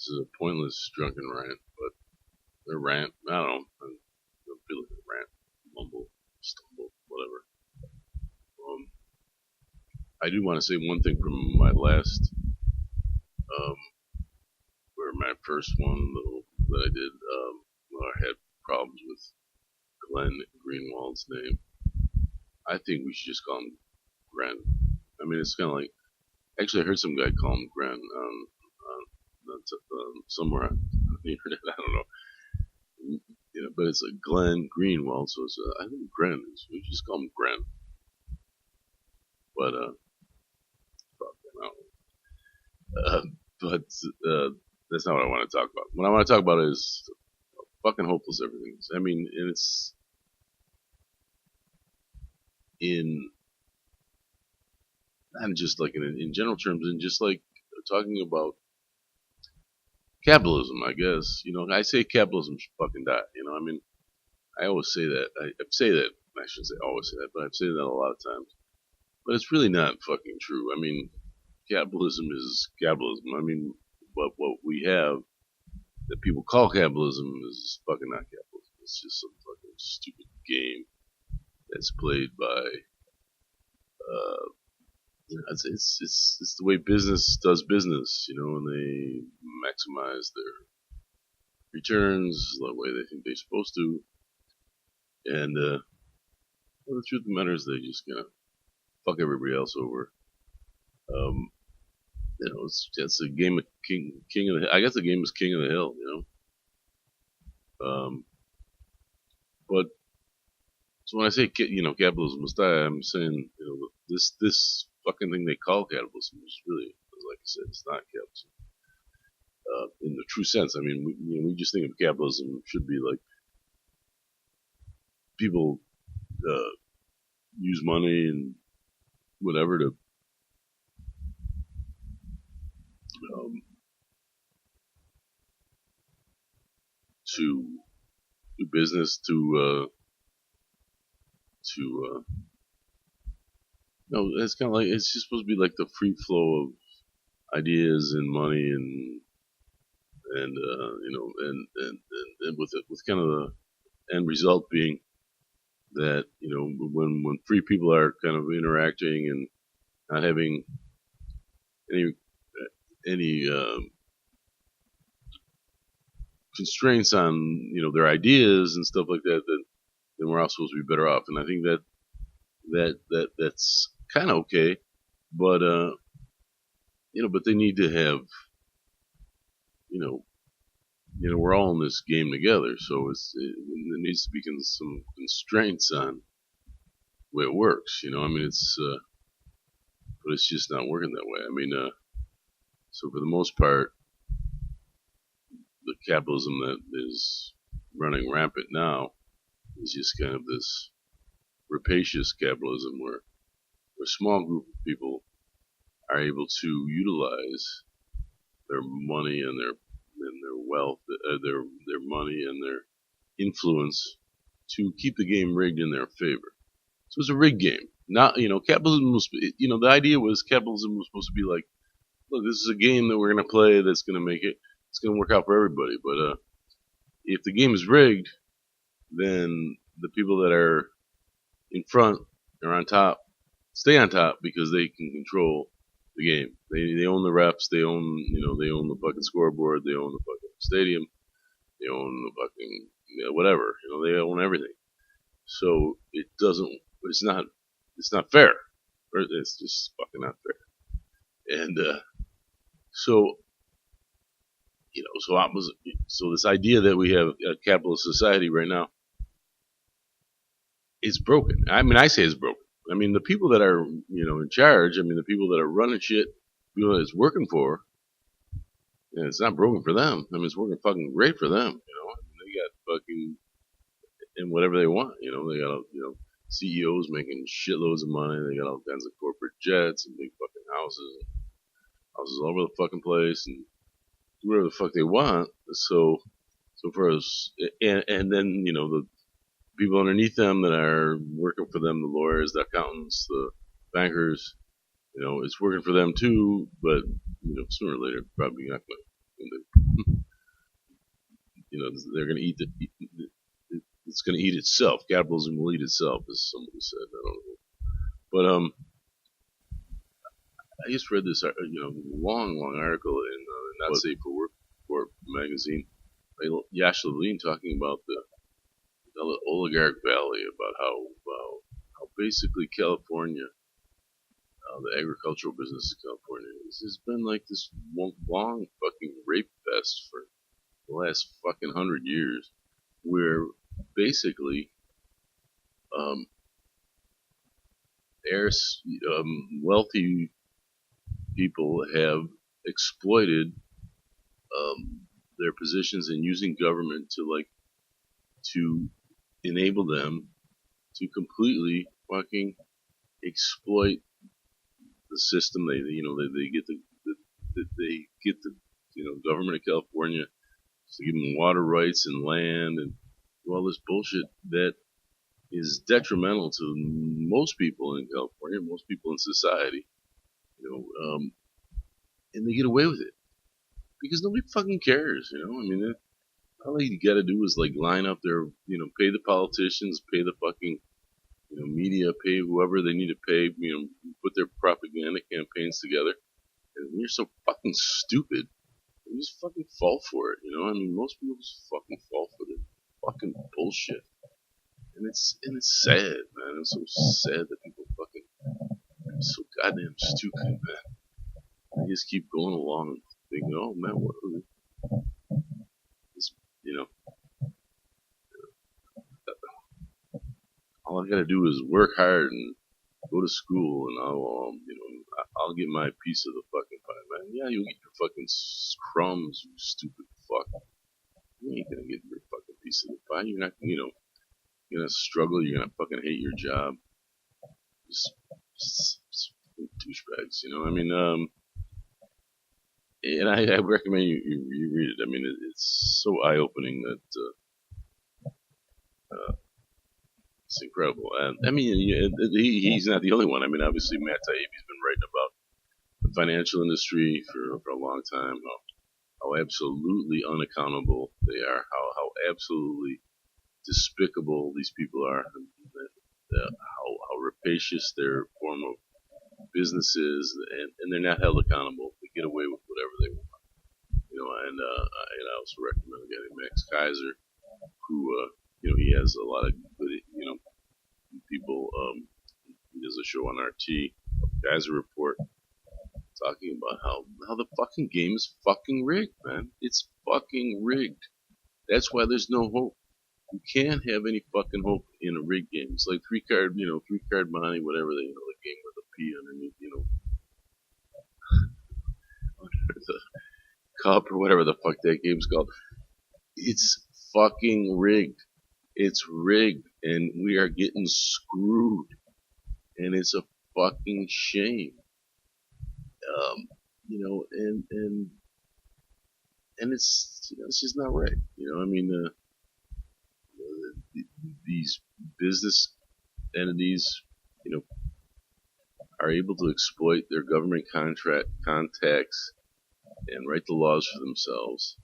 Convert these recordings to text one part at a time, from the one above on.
This is a pointless drunken rant, but a rant. I don't know. I don't feel like a rant. Mumble, stumble, whatever. Um, I do want to say one thing from my last, um, or my first one that I did, when I had problems with Glenn Greenwald's name. I think we should just call him Gren. I mean, it's kind of like, actually, I heard some guy call him Gren somewhere on the internet. I don't know. But it's like Glenn Greenwald, so it's I think Gren. We just call him Gren. But fuck, I don't know. But that's not what I want to talk about. What I want to talk about is fucking hopeless everything is. I mean, and it's in not just like in general terms, and just like talking about capitalism. I guess I say capitalism should fucking die. I mean, I always say that. I say that. I shouldn't say always say that, but I've said that a lot of times. But it's really not fucking true. I mean, capitalism is capitalism. I mean, what we have that people call capitalism is fucking not capitalism. It's just some fucking stupid game that's played by. It's the way business does business, and they maximize their returns the way they think they're supposed to. And well, the truth of the matter is they just fuck everybody else over. Um, it's a game of king of the. I guess the game is king of the hill, But so when I say capitalism must die, I'm saying this fucking thing they call capitalism is really, like I said, it's not capitalism in the true sense. I mean, we just think of capitalism should be like people use money and whatever um, to do business no, it's kind of like it's just supposed to be like the free flow of ideas and money and with kind of the end result being that when free people are kind of interacting and not having any constraints on their ideas and stuff like that, then we're all supposed to be better off. And I think that's kind of okay, but but they need to have we're all in this game together, so there needs to be some constraints on the way it works. I mean, but it's just not working that way. I mean, so for the most part, the capitalism that is running rampant now is just kind of this rapacious capitalism where a small group of people are able to utilize their money and their wealth, their money and their influence to keep the game rigged in their favor. So it's a rigged game. Not capitalism was the idea was capitalism was supposed to be like, look, this is a game that we're going to play that's going to make it. It's going to work out for everybody. But if the game is rigged, then the people that are in front or on top stay on top because they can control the game. They own the refs. They own they own the fucking scoreboard. They own the fucking stadium. They own the fucking whatever. They own everything. So it doesn't. It's not fair. Or it's just fucking not fair. And so so this idea that we have a capitalist society right now is broken. I mean, I say it's broken. I mean, the people that are in charge. I mean, the people that are running shit, people that it's working for. It's not broken for them. I mean, it's working fucking great for them. I mean, they got fucking and whatever they want. They got CEOs making shitloads of money. They got all kinds of corporate jets and big fucking houses all over the fucking place and do whatever the fuck they want. So for us, and then the people underneath them that are working for them, the lawyers, the accountants, the bankers, it's working for them too. But sooner or later, probably not going to they're going to it's going to eat itself. Capitalism will eat itself, as somebody said. I don't know. But I just read this, long article in Not Safe for Work Report magazine. Yash Levine talking about the oligarch valley, about how basically California, the agricultural business of California, has been like this long fucking rape fest for the last fucking 100 years, where basically um, wealthy people have exploited their positions in using government to enable them to completely fucking exploit the system. They get the government of California to give them water rights and land and all this bullshit that is detrimental to most people in California, most people in society. And they get away with it because nobody fucking cares. I mean, all you got to do is line up their, pay the politicians, pay the fucking, media, pay whoever they need to pay, put their propaganda campaigns together. And when you're so fucking stupid, you just fucking fall for it. I mean, most people just fucking fall for the fucking bullshit. And it's sad, man. It's so sad that people fucking are so goddamn stupid, man. They just keep going along and thinking, oh man, what are we? You know, all I gotta do is work hard and go to school, and I'll get my piece of the fucking pie, man. Yeah, you'll get your fucking crumbs, you stupid fuck. You ain't gonna get your fucking piece of the pie. You're not, you're gonna struggle. You're gonna fucking hate your job. Just douchebags, I mean, and I recommend you read it. I mean, it's so eye-opening that it's incredible. And I mean, he's not the only one. I mean, obviously, Matt Taibbi's been writing about the financial industry for a long time. How absolutely unaccountable they are. How absolutely despicable these people are. How rapacious their form of business is, and they're not held accountable. They get away with whatever they want. And I also recommend getting Max Kaiser, who he has a lot of good people. He does a show on RT, Kaiser Report, talking about how the fucking game is fucking rigged, man. It's fucking rigged. That's why there's no hope. You can't have any fucking hope in a rigged game. It's like three card money, whatever the game with a P underneath, under the cup or whatever the fuck that game's called. It's fucking rigged. It's rigged, and we are getting screwed, and it's a fucking shame. And it's just not right. I mean, these business entities, are able to exploit their government contacts and write the laws for themselves,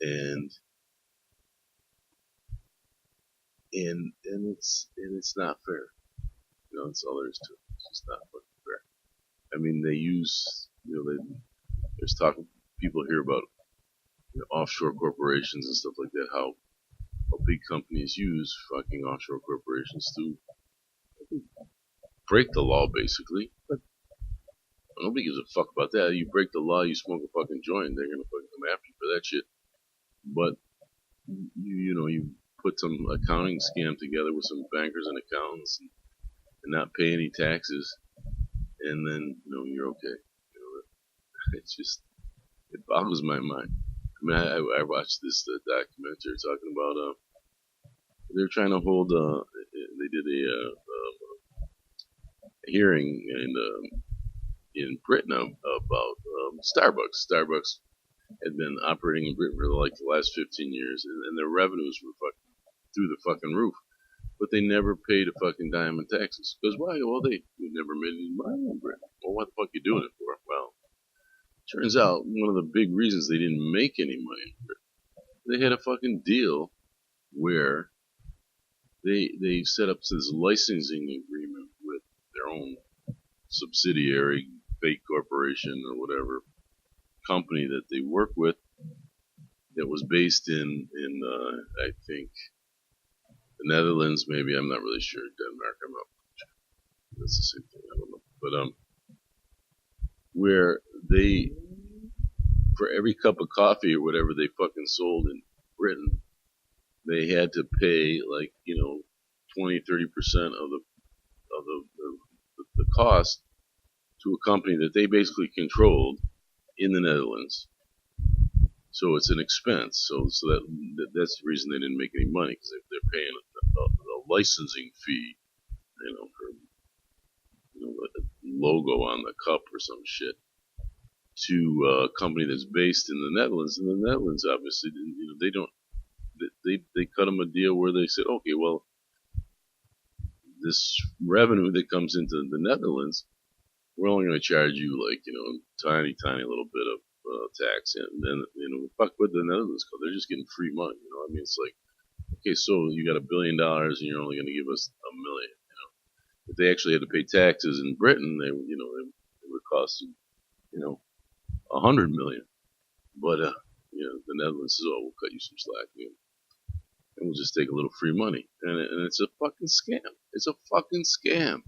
and it's not fair. That's all there is to it. It's just not fucking fair. I mean, they use, there's talk, people hear about offshore corporations and stuff like that, how big companies use fucking offshore corporations to break the law, basically. But nobody gives a fuck about that. You break the law, you smoke a fucking joint, they're gonna fucking come after you for that shit. But you put some accounting scam together with some bankers and accountants and not pay any taxes, and then you're okay. It's just, it boggles my mind. I mean, I watched this documentary talking about they're trying to hold they did a hearing in Britain about Starbucks. Starbucks had been operating in Britain for the last 15 years, and their revenues were through the fucking roof. But they never paid a fucking dime in taxes. Because why? Well, they never made any money in Britain. Well, what the fuck are you doing it for? Well, turns out one of the big reasons they didn't make any money in Britain they had a fucking deal where they set up this licensing agreement with their own subsidiary, fake corporation or whatever company that they work with that was based in I think the Netherlands, maybe. I'm not really sure. Denmark, I'm not. That's the same thing. I don't know. But where they, for every cup of coffee or whatever they fucking sold in Britain, they had to pay like 20-30% of the cost to a company that they basically controlled in the Netherlands. So it's an expense. So that's the reason they didn't make any money, because they're paying a licensing fee, for a logo on the cup or some shit, to a company that's based in the Netherlands. And the Netherlands, obviously, they don't. They cut them a deal where they said, okay, well, this revenue that comes into the Netherlands, we're only going to charge you like tiny little bit of tax, and then fuck what the Netherlands call. They're just getting free money. I mean, it's like, okay, so you got $1 billion and you're only going to give us $1 million. If they actually had to pay taxes in Britain, they would cost $100 million. But the Netherlands says, oh, we'll cut you some slack, and we'll just take a little free money, and it's a fucking scam. It's a fucking scam.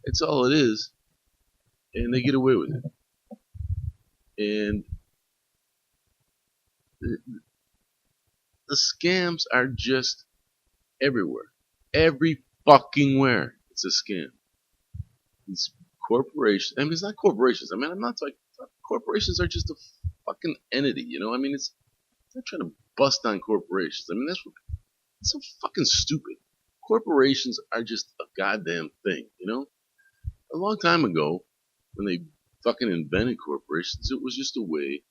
It's all it is, and they get away with it. And the scams are just everywhere. Every fucking where. It's a scam. These corporations, I mean, it's not corporations. I mean, I'm not like, corporations are just a fucking entity, I mean, it's not trying to bust on corporations. I mean, that's so fucking stupid. Corporations are just a goddamn thing, A long time ago, when they fucking invented corporations, it was just a way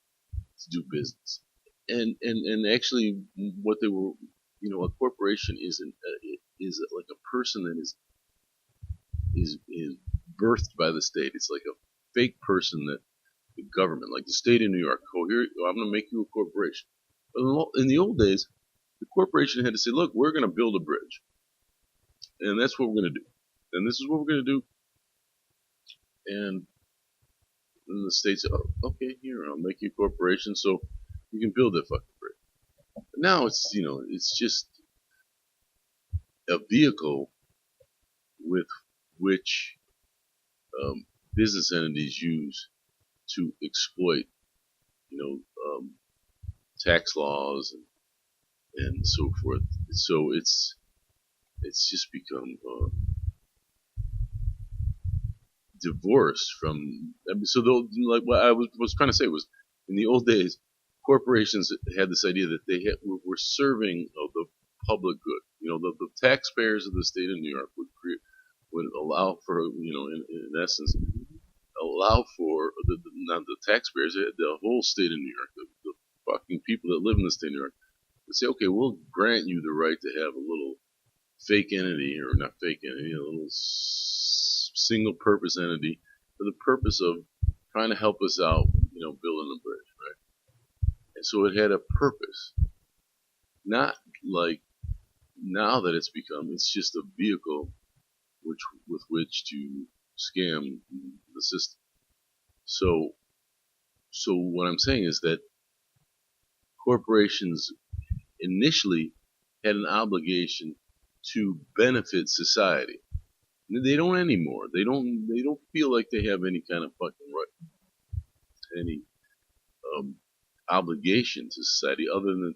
to do business. And actually, what they were, a corporation is like a person that is birthed by the state. It's like a fake person that the government, like the state of New York, oh, here, I'm going to make you a corporation. But in the old days, the corporation had to say, look, we're going to build a bridge. And that's what we're going to do. And this is what we're going to do. And then the state said, oh, okay, here, I'll make you a corporation so you can build that fucking bridge. But now it's, it's just a vehicle with which business entities use to exploit, tax laws and so forth. So it's just become divorced from. I mean, so like what I was trying to say was, in the old days, corporations had this idea that they were serving the public good. The taxpayers of the state of New York would allow for, in essence, allow for not the taxpayers, the whole state of New York, the fucking people that live in the state of New York, would say, okay, we'll grant you the right to have a little fake entity, or not fake entity, a little single purpose entity for the purpose of trying to help us out, building a bridge, right? And so it had a purpose, not like now that it's just a vehicle with which to scam the system. So what I'm saying is that corporations initially had an obligation to benefit society. They don't anymore. They don't feel like they have any kind of fucking right, any obligation to society, other than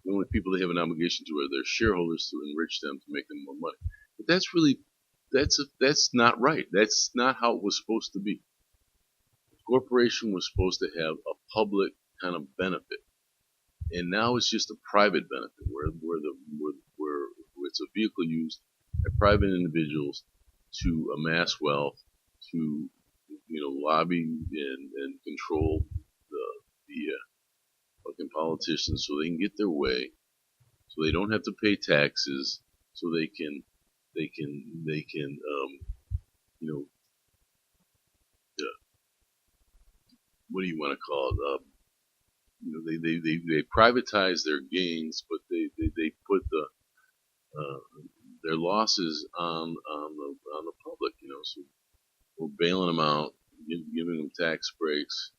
the only people they have an obligation to are their shareholders, to enrich them, to make them more money. But that's not right. That's not how it was supposed to be. The corporation was supposed to have a public kind of benefit, and now it's just a private benefit, where it's a vehicle used by private individuals to amass wealth, to lobby and control the fucking politicians so they can get their way, so they don't have to pay taxes, so they can what do you want to call it? they privatize their gains, but they put uh, their losses on the public. So we're bailing them out, giving them tax breaks,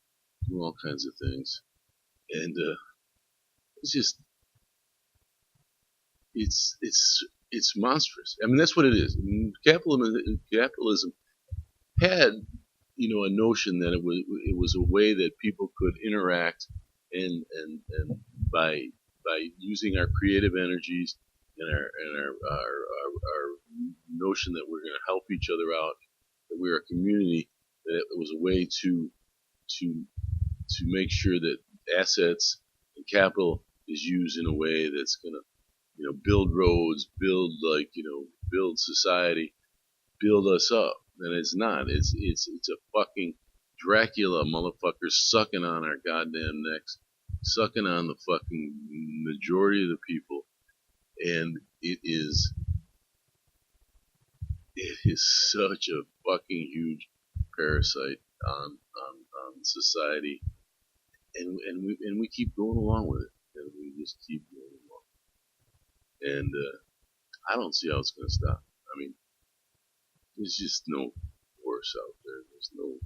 doing all kinds of things, and it's just it's monstrous. I mean, that's what it is. I mean, capitalism had a notion that it was a way that people could interact and by using our creative energies and our notion that we're going to help each other out, that we're a community, that it was a way to make sure that assets and capital is used in a way that's going to build roads, build society, build us up. And it's not. It's a fucking Dracula motherfucker sucking on our goddamn necks, sucking on the fucking majority of the people, and it is such a fucking huge parasite on society, and we keep going along with it, and we just keep going along, and I don't see how it's gonna stop. I mean, there's just no force out there. There's no,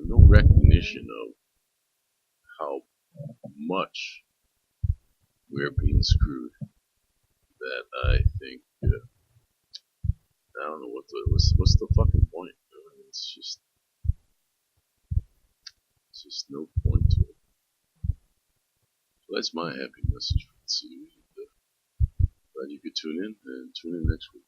no recognition of how much we're being screwed. That I think, I don't know what's the fucking point. It's just no point to it. So that's my happy message for this evening. Glad you could tune in, and tune in next week.